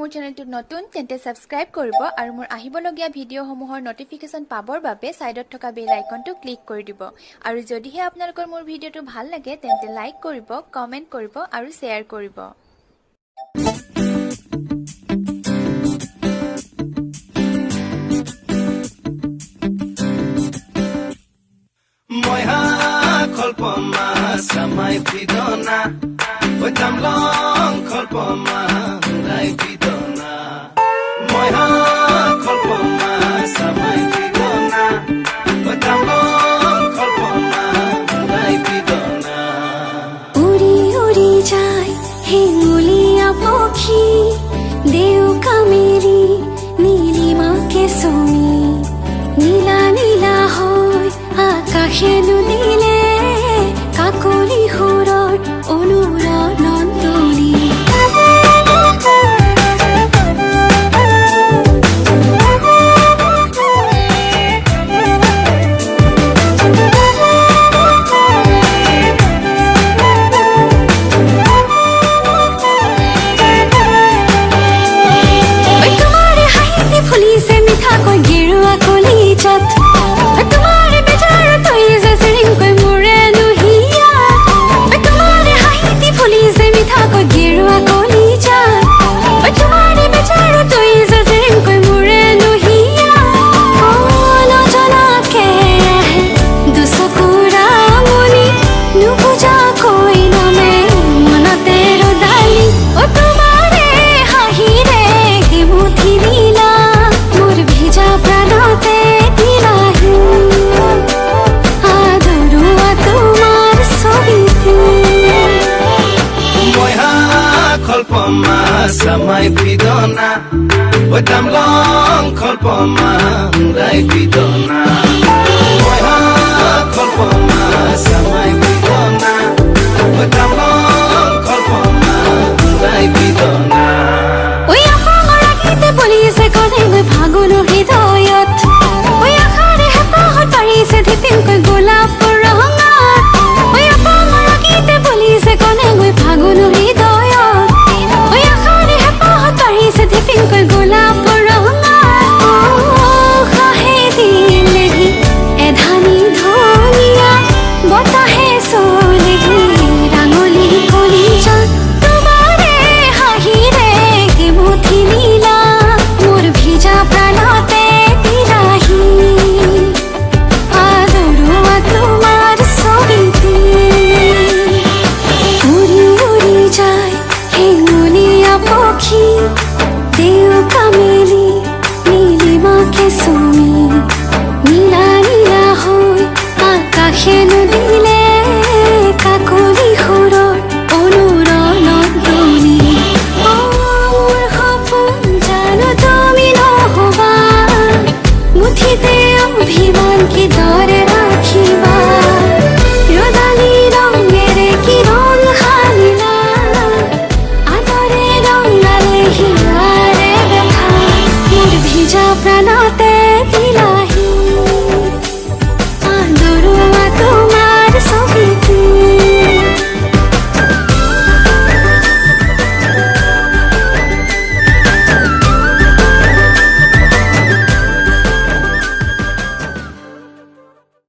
মোৰ চেনেলটো নতুন তেন্তে সাবস্ক্ৰাইব কৰিব আৰু মোৰ আহিবলগীয়া ভিডিঅ'সমূহৰ নটিফিকেশ্যন পাবৰ বাবে সাইডত থকা বেল আইকনটো ক্লিক কৰি দিব আৰু যদিহে আপোনালোকৰ মোৰ ভিডিঅ'টো ভাল লাগে তেন্তে লাইক কৰিব কমেন্ট কৰিব আৰু শ্বেয়াৰ কৰিব Kolpoma samai pidona Wetam long kolpoma mulai pidona Moiha kolpoma samai pidona Wetam long kolpoma mulai pidona Uri uri jai hinguliya pokhi Deu kameri nilima ke somi Nila nila hoy akashe nudile Kakoli horor onura nandoli Kolpoma samai pidona Wetam long kolpoma mulai pidona Moiha kolpoma samai pidona